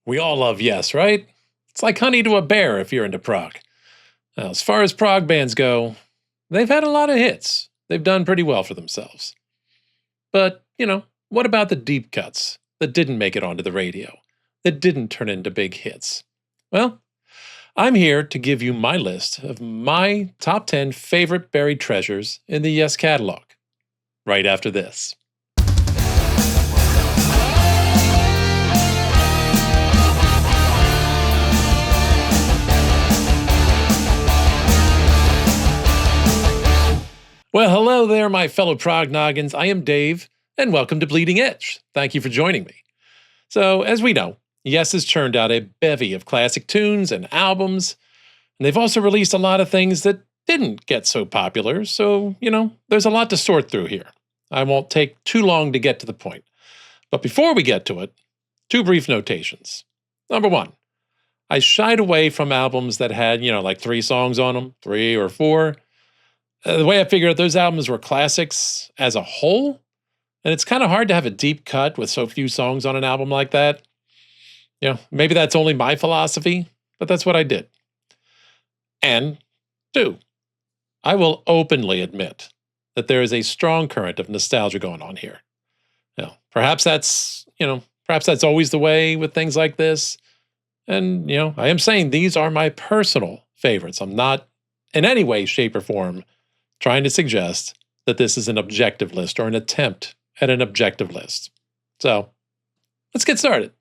We all love Yes, right? It's like honey to a bear if you're into prog. Now, as far as prog bands go, they've had a lot of hits. They've done pretty well for themselves. But, what about the deep cuts that didn't make it onto the radio, that didn't turn into big hits? Well, I'm here to give you my list of my top 10 favorite buried treasures in the Yes catalog, right after this. Well, hello there, my fellow prog noggins. I am Dave, and welcome to Bleeding Edge. Thank you for joining me. So, as we know, Yes has churned out a bevy of classic tunes and albums, and they've also released a lot of things that didn't get so popular, so, there's a lot to sort through here. I won't take too long to get to the point. But before we get to it, two brief notations. Number one, I shied away from albums that had, like 3 songs on them, 3 or 4. The way I figured out, those albums were classics as a whole, and it's kind of hard to have a deep cut with so few songs on an album like that. Maybe that's only my philosophy, but that's what I did. And 2, I will openly admit that there is a strong current of nostalgia going on here. Perhaps that's always the way with things like this. And, I am saying these are my personal favorites. I'm not in any way, shape, or form trying to suggest that this is an objective list or an attempt at an objective list. So, let's get started.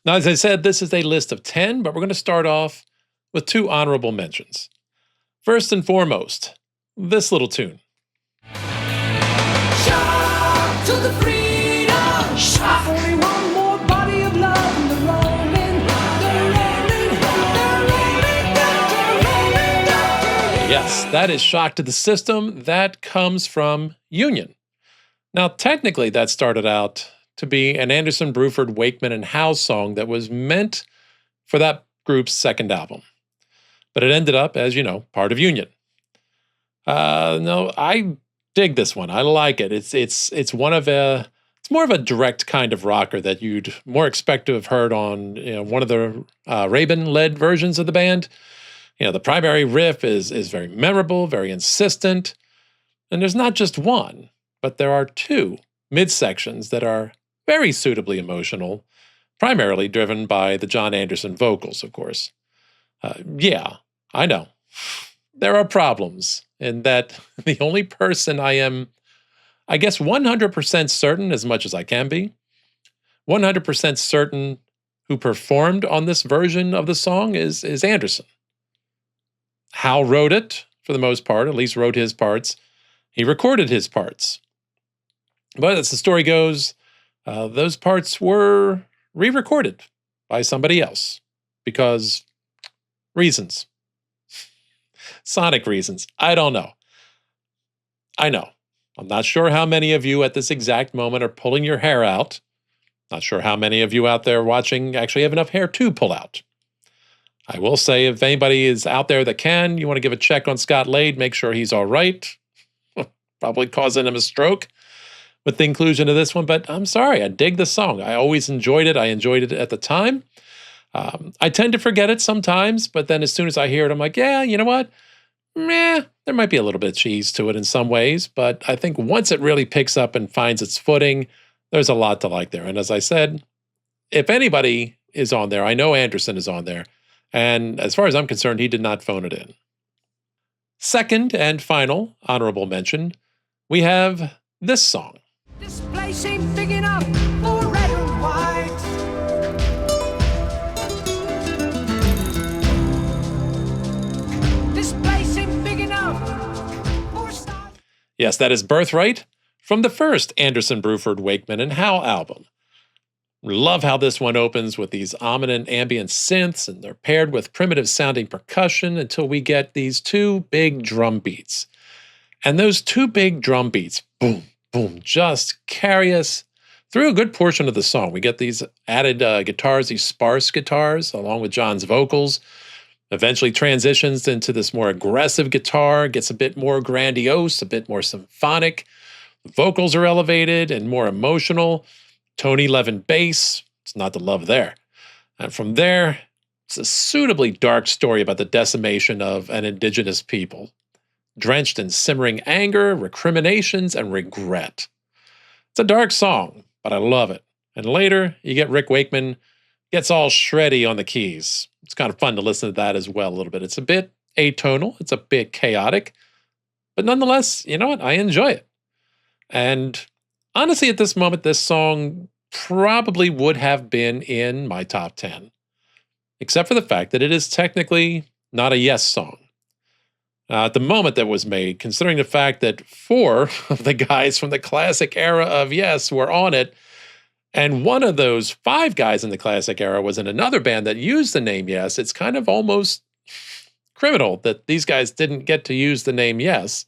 Now, as I said, this is a list of 10, but we're going to start off with 2 honorable mentions. First and foremost, this little tune. Shout to the freedom, shout. Only one more body of love in the rolling, Yes, that is Shock to the System. That comes from Union. Now, technically, that started out to be an Anderson, Bruford, Wakeman, and Howe song that was meant for that group's second album. But it ended up, as you know, part of Union. No, I dig this one. I like it. It's more of a direct kind of rocker that you'd more expect to have heard on one of the Rabin-led versions of the band. The primary riff is very memorable, very insistent, and there's not just one, but there are 2 midsections that are very suitably emotional, primarily driven by the John Anderson vocals, of course. Yeah, I know. There are problems in that the only person I am, I guess, 100% certain, as much as I can be, 100% certain who performed on this version of the song is Anderson. Howe wrote it, for the most part, at least wrote his parts. He recorded his parts. But as the story goes, those parts were re-recorded by somebody else because reasons. Sonic reasons. I don't know. I know. I'm not sure how many of you at this exact moment are pulling your hair out. Not sure how many of you out there watching actually have enough hair to pull out. I will say, if anybody is out there that you want to give a check on Scott Lade, make sure he's all right. Probably causing him a stroke with the inclusion of this one, but I'm sorry, I dig the song. I always enjoyed it. I enjoyed it at the time. I tend to forget it sometimes, but then as soon as I hear it, I'm like, yeah, you know what? There might be a little bit of cheese to it in some ways, but I think once it really picks up and finds its footing, there's a lot to like there. And as I said, if anybody is on there, I know Anderson is on there. And as far as I'm concerned, he did not phone it in. Second and final honorable mention, we have this song. This place ain't big enough for red and white. This place ain't big enough for style. Yes, that is Birthright from the first Anderson, Bruford, Wakeman, and Howe album. Love how this one opens with these ominous ambient synths, and they're paired with primitive-sounding percussion until we get these 2 big drum beats. And those 2 big drum beats, boom, boom, just carry us through a good portion of the song. We get these added guitars, these sparse guitars, along with John's vocals. Eventually transitions into this more aggressive guitar, gets a bit more grandiose, a bit more symphonic. The vocals are elevated and more emotional. Tony Levin bass, it's not the love there. And from there, it's a suitably dark story about the decimation of an indigenous people, drenched in simmering anger, recriminations, and regret. It's a dark song, but I love it. And later, you get Rick Wakeman gets all shreddy on the keys. It's kind of fun to listen to that as well a little bit. It's a bit atonal, it's a bit chaotic, but nonetheless, you know what? I enjoy it. And honestly, at this moment, this song probably would have been in my top 10, except for the fact that it is technically not a Yes song. At the moment that was made, considering the fact that 4 of the guys from the classic era of Yes were on it, and one of those 5 guys in the classic era was in another band that used the name Yes, it's kind of almost criminal that these guys didn't get to use the name Yes,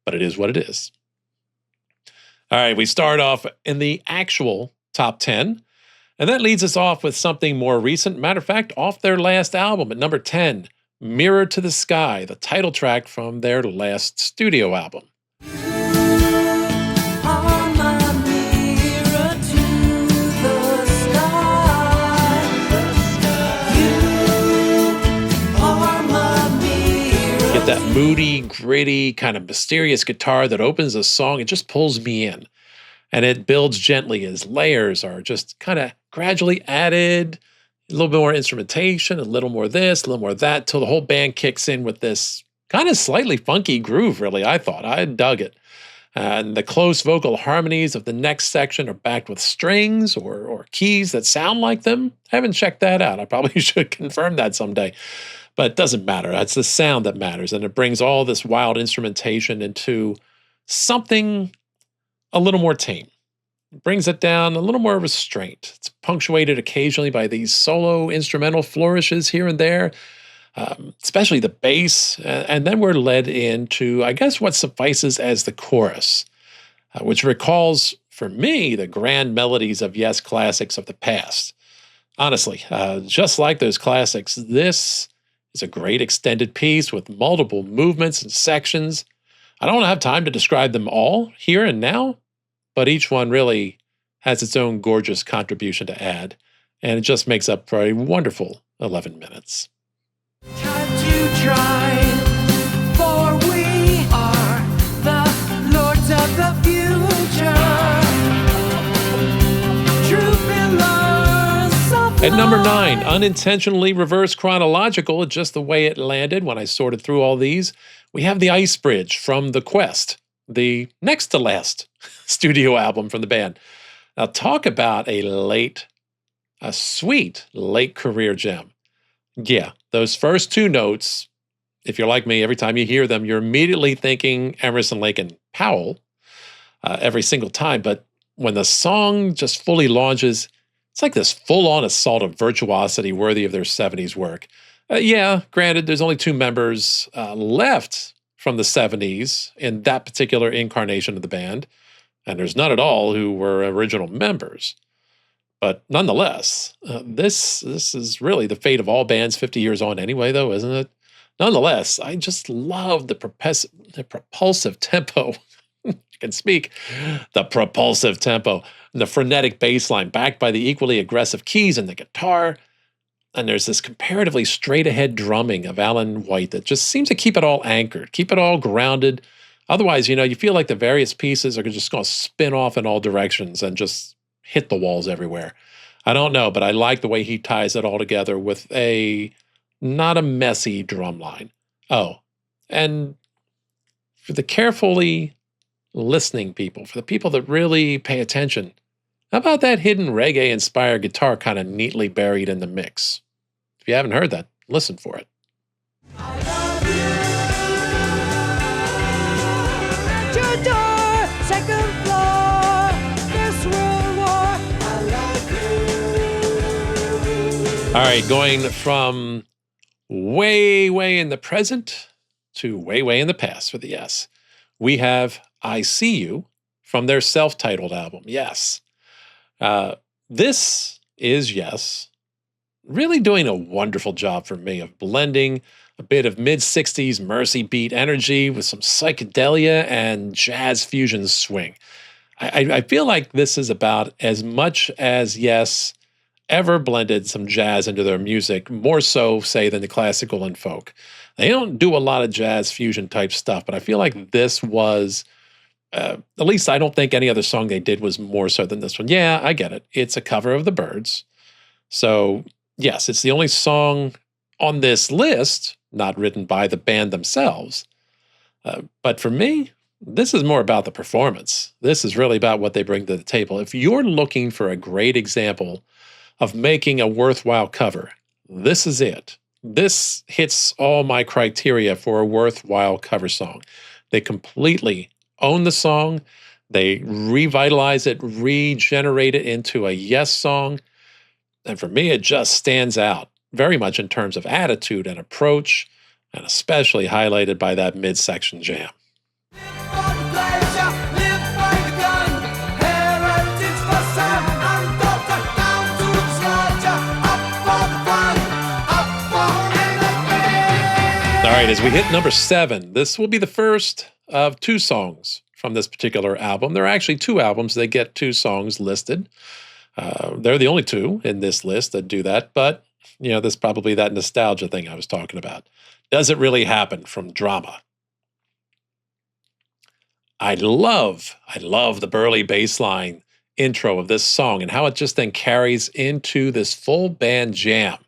but it is what it is. All right, we start off in the actual top 10, and that leads us off with something more recent. Matter of fact, off their last album at number 10, Mirror to the Sky, the title track from their last studio album. That moody, gritty, kind of mysterious guitar that opens a song, it just pulls me in. And it builds gently as layers are just kind of gradually added, a little bit more instrumentation, a little more this, a little more that, till the whole band kicks in with this kind of slightly funky groove, really, I thought. I dug it. And the close vocal harmonies of the next section are backed with strings or keys that sound like them. I haven't checked that out. I probably should confirm that someday. But it doesn't matter. It's the sound that matters. And it brings all this wild instrumentation into something a little more tame. It brings it down a little more restraint. It's punctuated occasionally by these solo instrumental flourishes here and there, especially the bass. And then we're led into, I guess, what suffices as the chorus, which recalls, for me, the grand melodies of Yes classics of the past. Honestly, just like those classics, this is a great extended piece with multiple movements and sections. I don't have time to describe them all here and now, but each one really has its own gorgeous contribution to add, and it just makes up for a wonderful 11 minutes. Time to try, for we are the lords of the future. True pillars of At number 9, unintentionally reverse chronological, just the way it landed when I sorted through all these, we have The Ice Bridge from The Quest, the next to last studio album from the band. Now talk about a sweet late career gem. Yeah, those first 2 notes, if you're like me, every time you hear them, you're immediately thinking Emerson, Lake and Powell every single time. But when the song just fully launches, it's like this full-on assault of virtuosity worthy of their 70s work. Yeah, granted, there's only 2 members left from the 70s in that particular incarnation of the band, and there's none at all who were original members. But nonetheless, this is really the fate of all bands 50 years on anyway, though, isn't it? Nonetheless, I just love the propulsive tempo. I can speak. The propulsive tempo. And the frenetic bass line backed by the equally aggressive keys and the guitar. And there's this comparatively straight-ahead drumming of Alan White that just seems to keep it all anchored, keep it all grounded. Otherwise, you feel like the various pieces are just going to spin off in all directions and just hit the walls everywhere. I don't know, but I like the way he ties it all together with not a messy drum line. Oh, and for the carefully listening people, for the people that really pay attention, how about that hidden reggae-inspired guitar kind of neatly buried in the mix? If you haven't heard that, listen for it. At your door, second floor, this world war. I love you. All right, going from way, way in the present to way, way in the past for the Yes. We have I See You from their self-titled album, Yes. This is, Yes, really doing a wonderful job for me of blending a bit of mid-60s Mercy beat energy with some psychedelia and jazz fusion swing. I feel like this is about as much as Yes ever blended some jazz into their music, more so, say, than the classical and folk. They don't do a lot of jazz fusion type stuff, but I feel like this was, at least I don't think any other song they did was more so than this one. Yeah, I get it. It's a cover of the Byrds. So, yes, it's the only song on this list not written by the band themselves. But for me, this is more about the performance. This is really about what they bring to the table. If you're looking for a great example of making a worthwhile cover, this is it. This hits all my criteria for a worthwhile cover song. They completely own the song. They revitalize it, regenerate it into a yes song. And for me, it just stands out very much in terms of attitude and approach, and especially highlighted by that midsection jam. All right, as we hit number 7, this will be the first of 2 songs from this particular album. There are actually 2 albums. They get 2 songs listed. They're the only 2 in this list that do that, but there's probably that nostalgia thing I was talking about. Does it really happen from Drama? I love the burly bass line intro of this song and how it just then carries into this full band jam.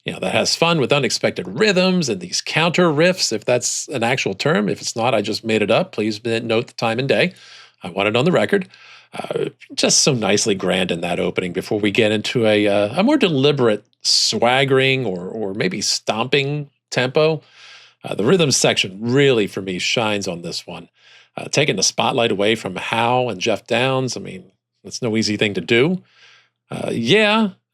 That has fun with unexpected rhythms and these counter riffs, if that's an actual term. If it's not, I just made it up. Please note the time and day. I want it on the record. Just so nicely grand in that opening before we get into a more deliberate swaggering or maybe stomping tempo. The rhythm section really, for me, shines on this one. Taking the spotlight away from Howe and Jeff Downs, I mean, that's no easy thing to do.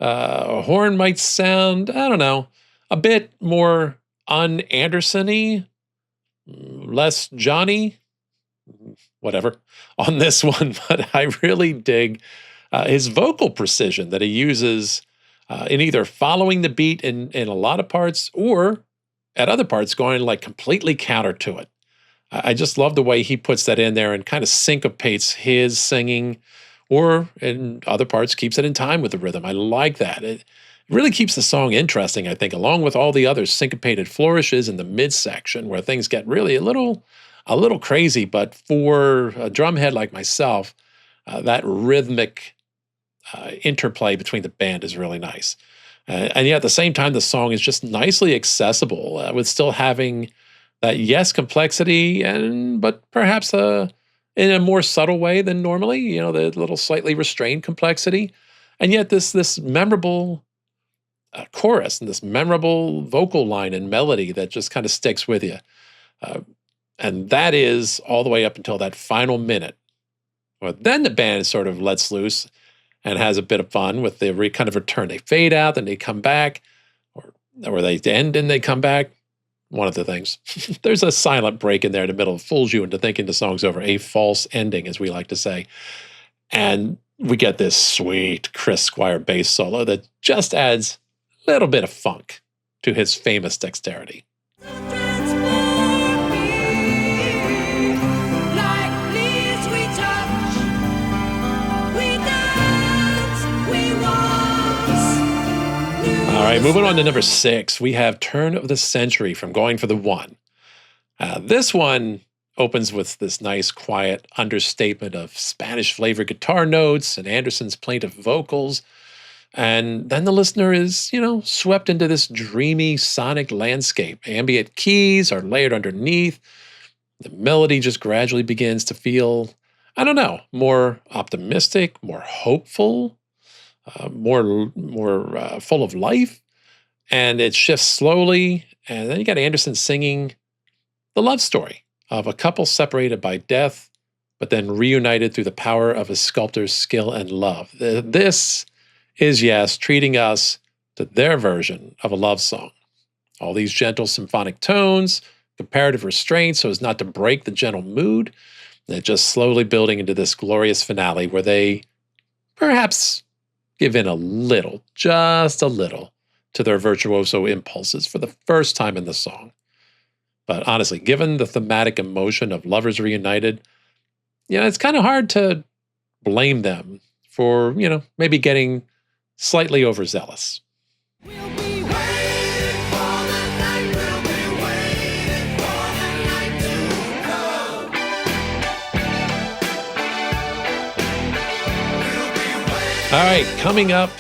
A horn might sound, I don't know, a bit more un-Anderson-y, less Johnny, whatever, on this one. But I really dig his vocal precision that he uses in either following the beat in a lot of parts or at other parts going like completely counter to it. I just love the way he puts that in there and kind of syncopates his singing, or in other parts keeps it in time with the rhythm. I like that. It really keeps the song interesting, I think, along with all the other syncopated flourishes in the midsection where things get really a little crazy. But for a drumhead like myself, that rhythmic interplay between the band is really nice. And yet at the same time, the song is just nicely accessible with still having that, yes, complexity, but perhaps in a more subtle way than normally, the little slightly restrained complexity. And yet this memorable chorus and this memorable vocal line and melody that just kind of sticks with you. And that is all the way up until that final minute. Well, then the band sort of lets loose and has a bit of fun with the kind of return. They fade out, then they come back, or they end and they come back. One of the things. There's a silent break in there in the middle that fools you into thinking the song's over, a false ending, as we like to say. And we get this sweet Chris Squire bass solo that just adds a little bit of funk to his famous dexterity. All right, moving on to number 6, we have Turn of the Century from Going for the One. This one opens with this nice, quiet understatement of Spanish-flavored guitar notes and Anderson's plaintive vocals. And then the listener is, swept into this dreamy sonic landscape. Ambient keys are layered underneath. The melody just gradually begins to feel, I don't know, more optimistic, more hopeful, more full of life. And it shifts slowly. And then you got Anderson singing the love story of a couple separated by death, but then reunited through the power of a sculptor's skill and love. This is, yes, treating us to their version of a love song. All these gentle symphonic tones, comparative restraint so as not to break the gentle mood, and just slowly building into this glorious finale where they perhaps give in a little, just a little, to their virtuoso impulses for the first time in the song. But honestly, given the thematic emotion of lovers reunited, it's kind of hard to blame them for, maybe getting slightly overzealous. We'll be waiting for the night. We'll be waiting for the night to come. We'll be waiting. All right, coming up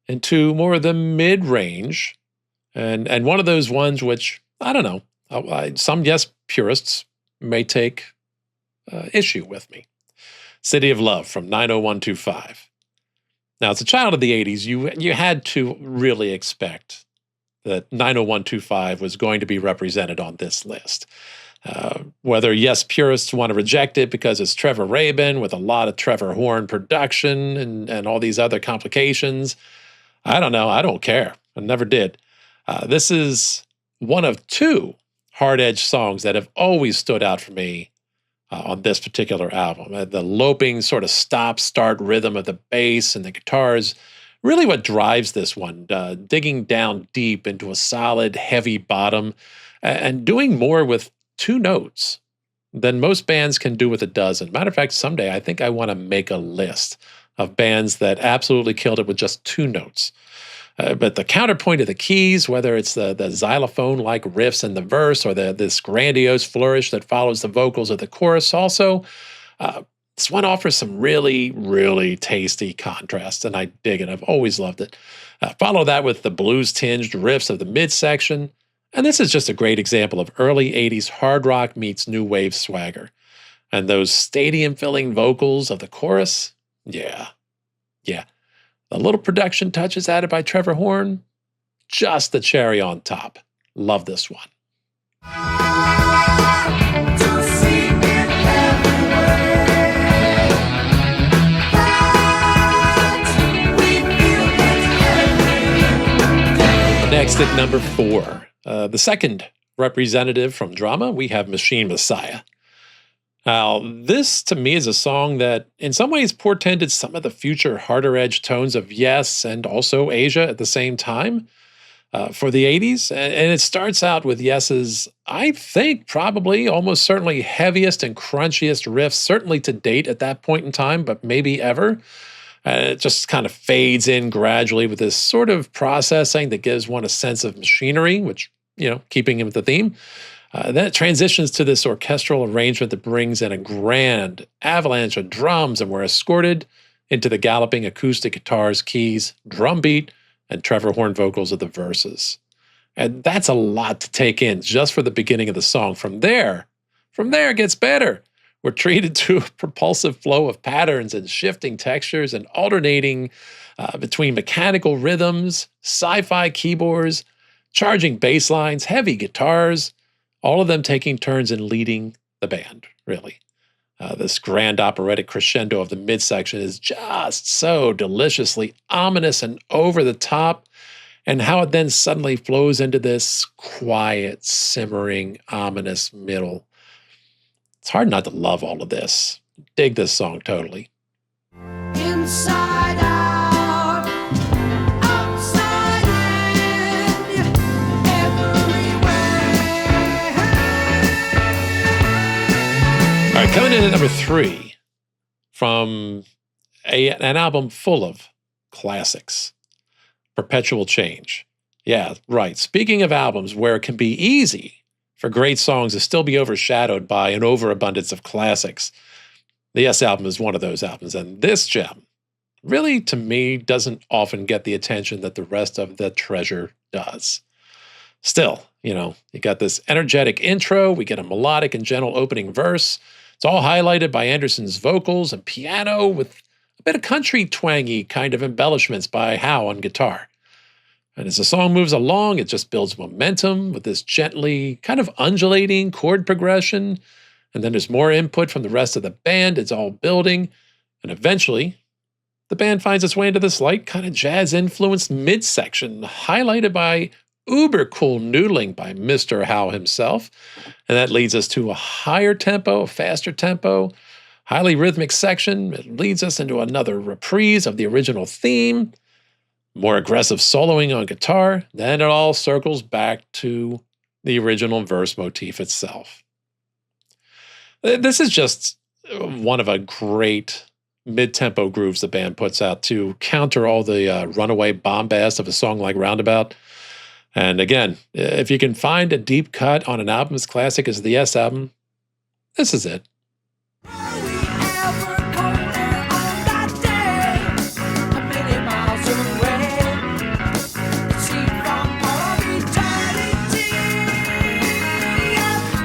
into more of the mid-range, and one of those ones which, I don't know, some yes purists may take issue with me. City of Love from 90125. Now, as a child of the 80s, you had to really expect that 90125 was going to be represented on this list. Whether yes purists want to reject it because it's Trevor Rabin with a lot of Trevor Horn production and all these other complications, I don't know. I don't care. I never did. This is one of two hard-edge songs that have always stood out for me on this particular album. The loping sort of stop-start rhythm of the bass and the guitars, really what drives this one, digging down deep into a solid, heavy bottom and doing more with two notes than most bands can do with a dozen. Matter of fact, someday I think I want to make a list of bands that absolutely killed it with just two notes. But the counterpoint of the keys, whether it's the xylophone-like riffs in the verse or this grandiose flourish that follows the vocals of the chorus also, this one offers some really, really tasty contrast, and I dig it. I've always loved it. Follow that with the blues-tinged riffs of the midsection, and this is just a great example of early 80s hard rock meets new wave swagger. And those stadium-filling vocals of the chorus, yeah. The little production touches added by Trevor Horn, just the cherry on top. Love this one. Next at number 4, the second representative from drama, we have Machine Messiah. Now, this to me is a song that in some ways portended some of the future harder edge tones of Yes and also Asia at the same time for the 80s. And it starts out with Yes's, I think, probably almost certainly heaviest and crunchiest riffs, certainly to date at that point in time, but maybe ever. It just kind of fades in gradually with this sort of processing that gives one a sense of machinery, which, keeping in with the theme. Then it transitions to this orchestral arrangement that brings in a grand avalanche of drums, and we're escorted into the galloping acoustic guitars, keys, drum beat, and Trevor Horn vocals of the verses. And that's a lot to take in just for the beginning of the song. From there it gets better. We're treated to a propulsive flow of patterns and shifting textures and alternating between mechanical rhythms, sci-fi keyboards, charging bass lines, heavy guitars, all of them taking turns in leading the band, really. This grand operatic crescendo of the midsection is just so deliciously ominous and over the top, and how it then suddenly flows into this quiet, simmering, ominous middle. It's hard not to love all of this. Dig this song totally. Inside out, outside in, everywhere. All right, coming in at number 3 from an album full of classics, Perpetual Change. Yeah, right. Speaking of albums where it can be easy for great songs to still be overshadowed by an overabundance of classics, the Yes album is one of those albums. And this gem really, to me, doesn't often get the attention that the rest of the treasure does. Still, you got this energetic intro, we get a melodic and gentle opening verse. It's all highlighted by Anderson's vocals and piano with a bit of country twangy kind of embellishments by Howe on guitar. And as the song moves along, it just builds momentum with this gently kind of undulating chord progression. And then there's more input from the rest of the band. It's all building. And eventually, the band finds its way into this light kind of jazz-influenced midsection, highlighted by uber cool noodling by Mr. Howe himself. And that leads us to a higher tempo, a faster tempo, highly rhythmic section. It leads us into another reprise of the original theme, more aggressive soloing on guitar. Then it all circles back to the original verse motif itself. This is just one of a great mid-tempo grooves the band puts out to counter all the runaway bombast of a song like Roundabout. And again, if you can find a deep cut on an album as classic as the Yes album, this is it.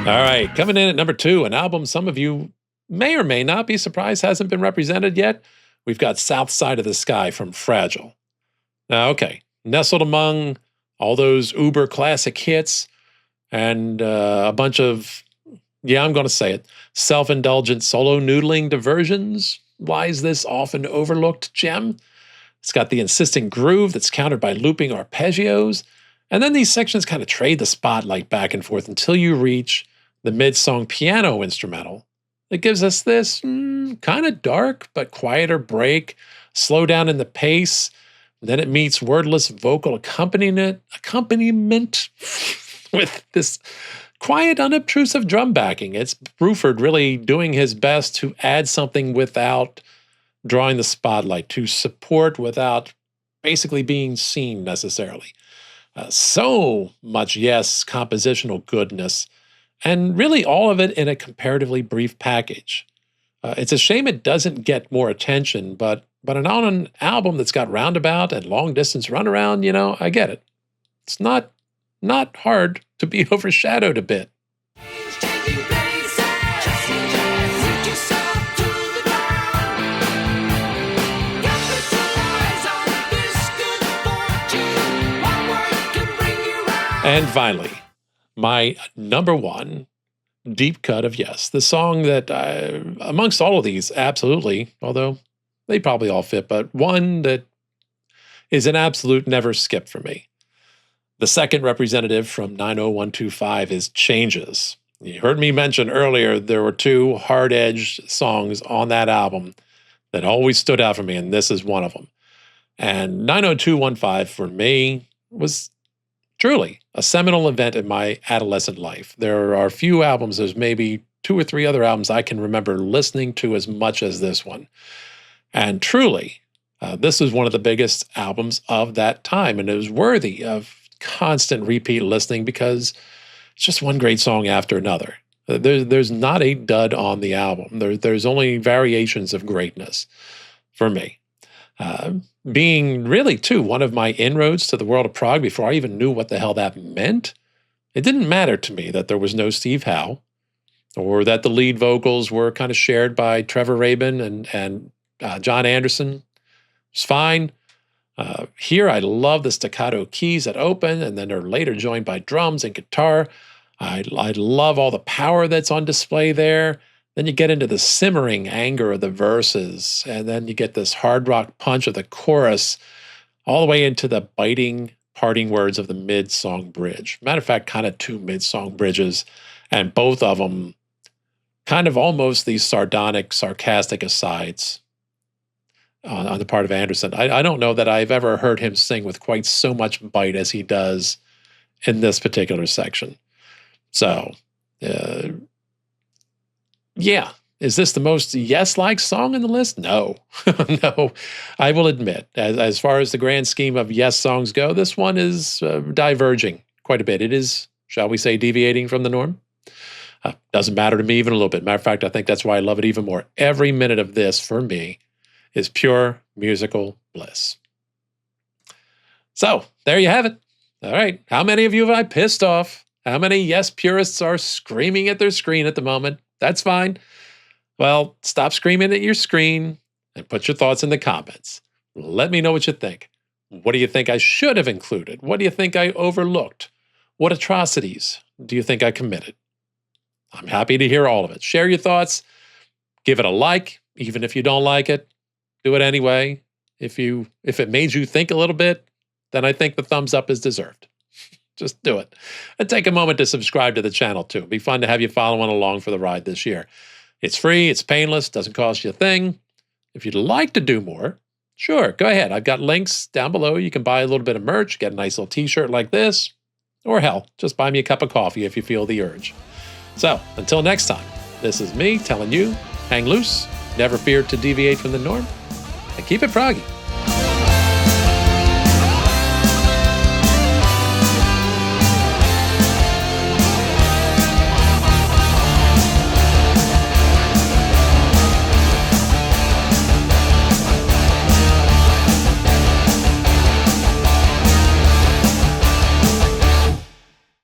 All right, coming in at number 2, an album some of you may or may not be surprised hasn't been represented yet. We've got South Side of the Sky from Fragile. Now, okay, nestled among all those uber classic hits and a bunch of, I'm going to say it, self-indulgent solo noodling diversions lies this often overlooked gem. It's got the insistent groove that's countered by looping arpeggios. And then these sections kind of trade the spotlight back and forth until you reach the mid-song piano instrumental that gives us this kind of dark but quieter break, slow down in the pace. Then it meets wordless vocal accompaniment with this quiet, unobtrusive drum backing. It's Bruford really doing his best to add something without drawing the spotlight, to support without basically being seen necessarily. So much, yes, compositional goodness, and really all of it in a comparatively brief package. It's a shame it doesn't get more attention, but on an album that's got Roundabout and Long Distance Runaround, I get it. It's not hard to be overshadowed a bit. And finally, my number 1 deep cut of Yes, the song that, amongst all of these, absolutely, although they probably all fit, but one that is an absolute never skip for me. The second representative from 90125 is Changes. You heard me mention earlier there were 2 hard-edged songs on that album that always stood out for me, and this is one of them. And 90215 for me was truly a seminal event in my adolescent life. There are a few albums, there's maybe 2 or 3 other albums I can remember listening to as much as this one. And truly, this was one of the biggest albums of that time, and it was worthy of constant repeat listening because it's just one great song after another. There's not a dud on the album. There's only variations of greatness for me. Being really, too, one of my inroads to the world of prog before I even knew what the hell that meant, it didn't matter to me that there was no Steve Howe or that the lead vocals were kind of shared by Trevor Rabin and John Anderson. It's fine. Here, I love the staccato keys that open and then are later joined by drums and guitar. I love all the power that's on display there. Then you get into the simmering anger of the verses, and then you get this hard rock punch of the chorus, all the way into the biting parting words of the mid-song bridge. Matter of fact, kind of 2 mid-song bridges, and both of them kind of almost these sardonic, sarcastic asides on the part of Anderson. I don't know that I've ever heard him sing with quite so much bite as he does in this particular section. So, yeah. Is this the most Yes-like song in the list? No. No. I will admit, as far as the grand scheme of Yes songs go, this one is diverging quite a bit. It is, shall we say, deviating from the norm. Doesn't matter to me even a little bit. Matter of fact, I think that's why I love it even more. Every minute of this, for me, is pure musical bliss. So, there you have it. All right. How many of you have I pissed off? How many Yes purists are screaming at their screen at the moment? That's fine. Well, stop screaming at your screen and put your thoughts in the comments. Let me know what you think. What do you think I should have included? What do you think I overlooked? What atrocities do you think I committed? I'm happy to hear all of it. Share your thoughts. Give it a like, even if you don't like it. Do it anyway. If it made you think a little bit, then I think the thumbs up is deserved. Just do it. And take a moment to subscribe to the channel, too. It'd be fun to have you following along for the ride this year. It's free, it's painless, doesn't cost you a thing. If you'd like to do more, sure, go ahead. I've got links down below. You can buy a little bit of merch, get a nice little t-shirt like this, or hell, just buy me a cup of coffee if you feel the urge. So, until next time, this is me telling you, hang loose Never fear to deviate from the norm, and keep it froggy.